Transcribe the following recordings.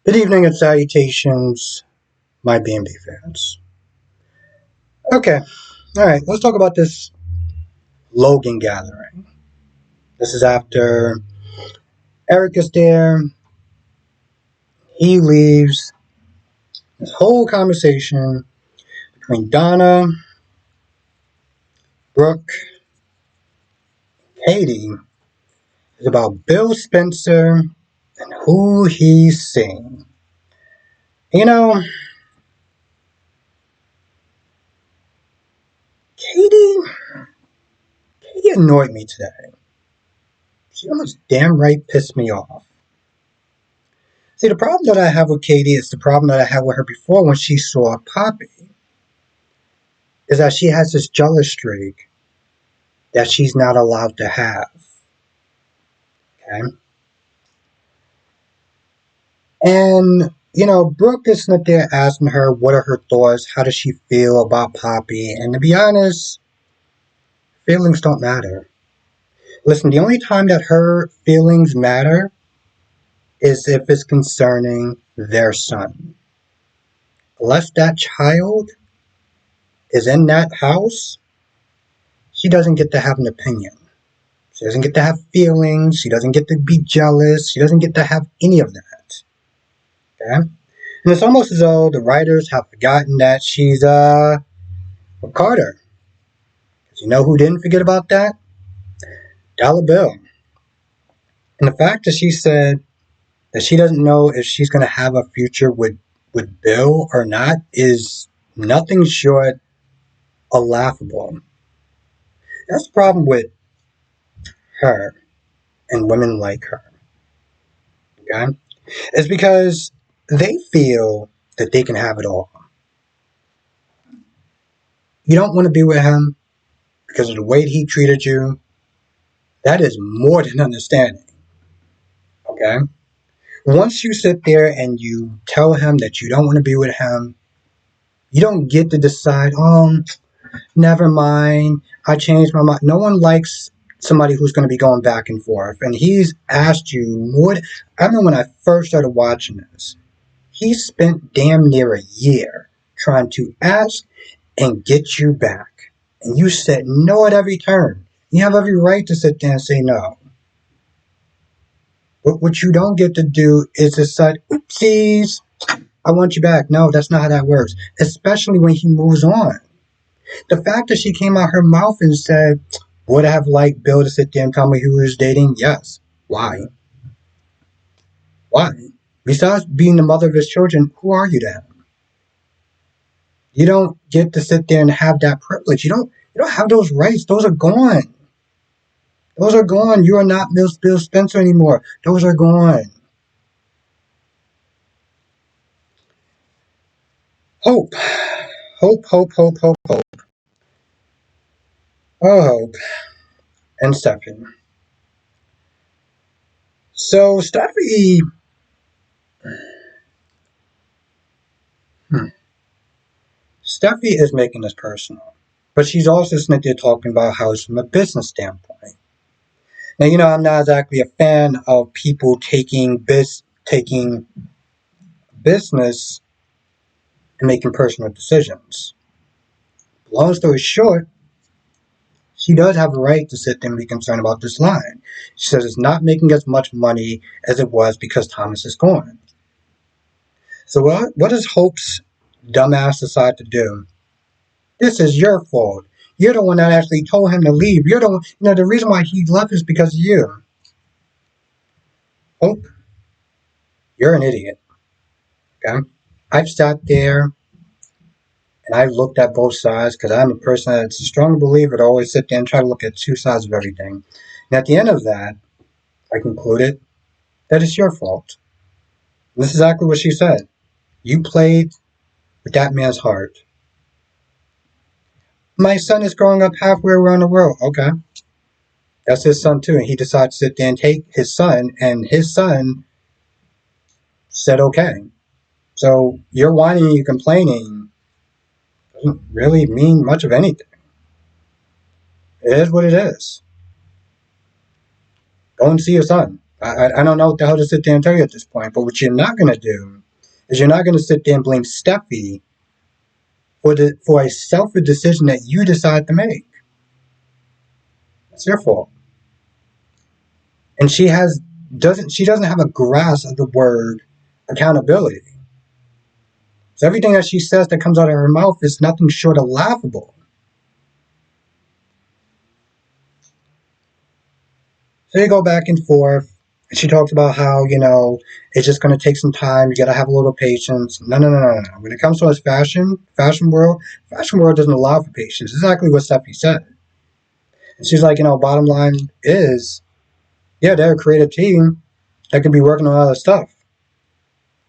Good evening and salutations, my BMD fans. Okay, alright, let's talk about this Logan gathering. This is after Eric is there, he leaves. This whole conversation between Donna, Brooke, Katie is about Bill Spencer and who he's seeing. You know, Katie, Katie annoyed me today. She almost damn right pissed me off. See, the problem that I have with Katie is the problem that I had with her before when she saw Poppy. Is that she has this jealous streak that she's not allowed to have. Okay? And, Brooke is sitting there asking her what are her thoughts, how does she feel about Poppy, and to be honest, feelings don't matter. Listen, the only time that her feelings matter is if it's concerning their son. Unless that child is in that house, she doesn't get to have an opinion. She doesn't get to have feelings. She doesn't get to be jealous. She doesn't get to have any of that. Okay? And it's almost as though the writers have forgotten that she's with Carter. Because you know who didn't forget about that? Dollar Bill. And the fact that she said that she doesn't know if she's going to have a future with Bill or not is nothing short of laughable. That's the problem with her and women like her. Okay? It's because they feel that they can have it all. You don't want to be with him because of the way he treated you. That is more than understanding. Okay? Once you sit there and you tell him that you don't want to be with him, you don't get to decide, never mind, I changed my mind. No one likes somebody who's going to be going back and forth. And he's asked you more. I remember when I first started watching this, he spent damn near a year trying to ask and get you back. And you said no at every turn. You have every right to sit there and say no. But what you don't get to do is decide, oopsies, I want you back. No, that's not how that works. Especially when he moves on. The fact that she came out her mouth and said, would I have liked Bill to sit there and tell me who he was dating? Yes. Why? Why? Besides being the mother of his children, who are you to him? You don't get to sit there and have that privilege. You don't have those rights. Those are gone. Those are gone. You are not Bill Spencer anymore. Those are gone. Hope. Hope, hope, hope, hope, hope. Oh, Hope. And Steffi. So, Steffi... Steffi is making this personal. But she's also sitting there talking about how it's from a business standpoint. Now, I'm not exactly a fan of people taking business and making personal decisions. Long story short, she does have a right to sit there and be concerned about this line. She says it's not making as much money as it was because Thomas is gone. So what does Hope's dumbass decide to do? This is your fault. You're the one that actually told him to leave. You're the one, the reason why he left is because of you. Hope, you're an idiot. Okay? I've sat there and I've looked at both sides because I'm a person that's a strong believer to always sit there and try to look at two sides of everything. And at the end of that, I concluded that it's your fault. And this is exactly what she said. You played with that man's heart. My son is growing up halfway around the world. Okay. That's his son too. And he decided to sit there and take his son, and his son said okay. So your whining and your complaining doesn't really mean much of anything. It is what it is. Go and see your son. I don't know what the hell to sit there and tell you at this point, but what you're not going to do is you're not going to sit there and blame Steffi for a selfish decision that you decide to make. It's your fault. And she doesn't have a grasp of the word accountability. So everything that she says that comes out of her mouth is nothing short of laughable. So they go back and forth. She talks about how, it's just going to take some time. You got to have a little patience. No, no, no, no, no. When it comes to us fashion world doesn't allow for patience. Exactly what Steffi said. And she's like, bottom line is, yeah, they're a creative team that could be working on other stuff.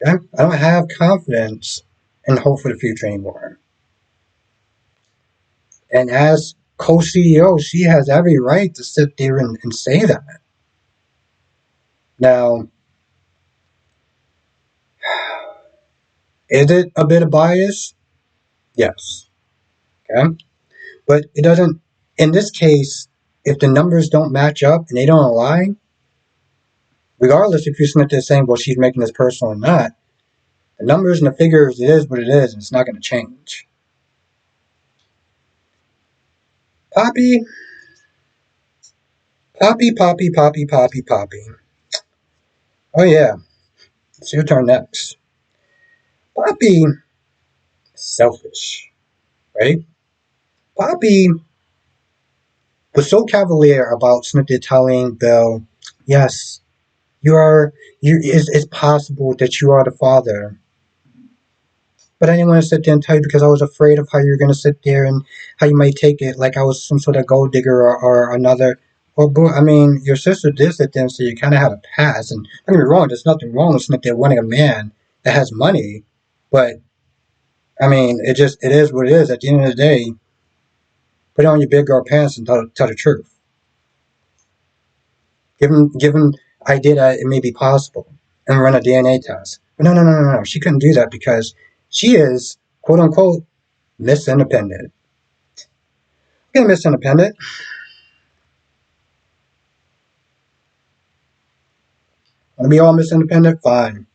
Okay? I don't have confidence and hope for the future anymore. And as co-CEO, she has every right to sit there and say that. Now, is it a bit of bias? Yes. Okay. But it doesn't, in this case, if the numbers don't match up and they don't align, regardless if you're sitting there saying, well, she's making this personal or not, the numbers and the figures, it is what it is, and it's not going to change. Poppy, Poppy, Poppy, Poppy, Poppy, Poppy. Oh, yeah. It's your turn next. Poppy is selfish, right? Poppy was so cavalier about Cynthia telling Bill, yes, it's possible that you are the father. But I didn't want to sit there and tell you because I was afraid of how you were going to sit there and how you might take it like I was some sort of gold digger or another. I mean, your sister did sit there and so you kind of had a pass. And don't get me wrong, there's nothing wrong with sitting there wanting a man that has money. But, I mean, it is what it is. At the end of the day, put on your big girl pants and tell the truth. Give him idea that it may be possible and run a DNA test. But no. She couldn't do that because she is, quote unquote, Miss Independent. Okay, Miss Independent. Want to be all Miss Independent? Fine.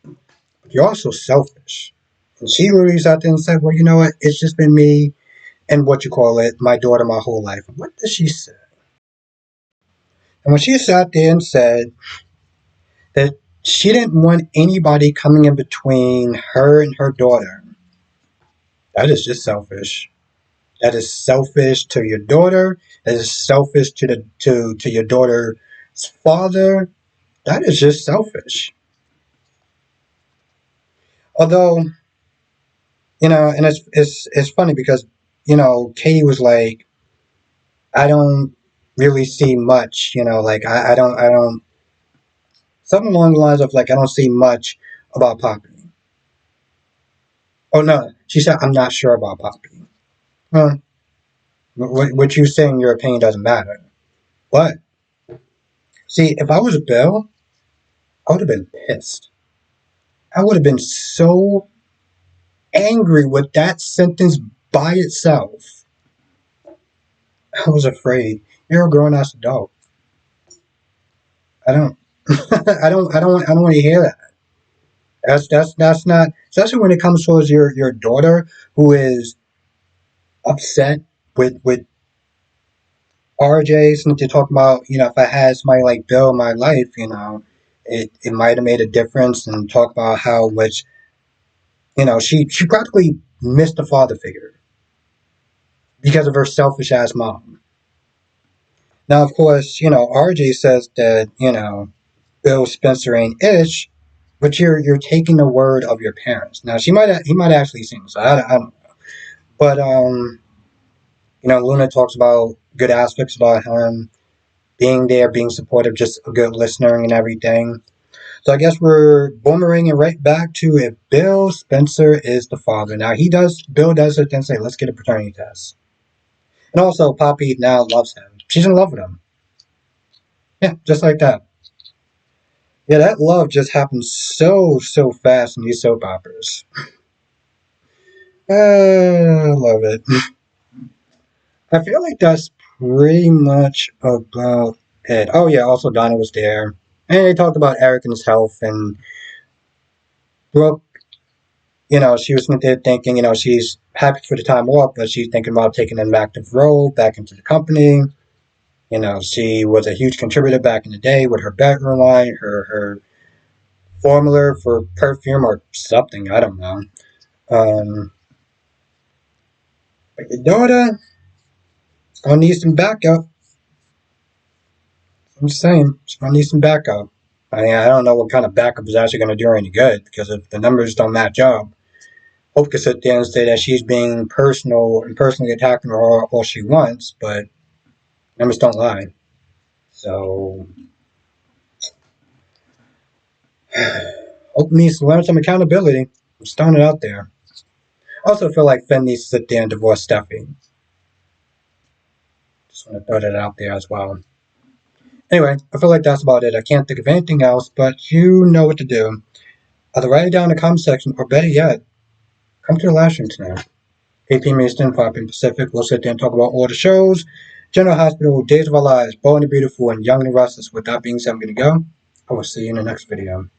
But you're also selfish. And she literally sat there and said, well, you know what? It's just been me and what you call it, my daughter, my whole life. What did she say? And when she sat there and said that she didn't want anybody coming in between her and her daughter, that is just selfish. That is selfish to your daughter. That is selfish to your daughter's father. That is just selfish. Although, and it's funny because, Katie was like, I don't really see much, like I don't something along the lines of like I don't see much about Poppy. Oh no, she said I'm not sure about Poppy. Huh. What you saying your opinion doesn't matter. But see, if I was Bill, I would have been pissed. I would have been so angry with that sentence by itself. I was afraid. You're a grown ass adult. I don't I don't want to hear that. That's not, especially when it comes towards your daughter who is upset with RJ. Since they talk about, if I had somebody like Bill in my life, it might have made a difference, and talk about how much, she practically missed a father figure because of her selfish ass mom. Now, of course, RJ says that, Bill Spencer ain't ish, but you're taking the word of your parents. Now, he might actually seen, so I don't know. But Luna talks about good aspects about him, being there, being supportive, just a good listener and everything. So I guess we're boomeranging right back to if Bill Spencer is the father. Now Bill does it and say, let's get a paternity test. And also Poppy now loves him. She's in love with him. Yeah, just like that. Yeah, that love just happens so fast in these soap operas. I love it. I feel like that's pretty much about it. Oh yeah, also Donna was there. And they talked about Eric and his health, and Brooke, she was there thinking, she's happy for the time off, but she's thinking about taking an active role back into the company. She was a huge contributor back in the day with her bedroom line, her formula for perfume or something, I don't know. Um, but your daughter gonna need some backup. I'm just saying, she's gonna need some backup. I mean, I don't know what kind of backup is actually gonna do her any good because if the numbers don't match up, Hope could sit there and say that she's being personal and personally attacking her all she wants, but numbers don't lie. So Hope needs to learn some accountability. I'm just throwing it out there. I also feel like Finn needs to sit there and divorce Steffi. Just want to throw that out there as well. Anyway, I feel like that's about it. I can't think of anything else, but you know what to do. Either write it down in the comment section, or better yet, come to the live stream tonight. 8 p.m. Eastern, 5 p.m. Pacific. We'll sit there and talk about all the shows. General Hospital, Days of Our Lives, Bold and the Beautiful, and Young and the Restless. With that being said, I'm going to go. I will see you in the next video.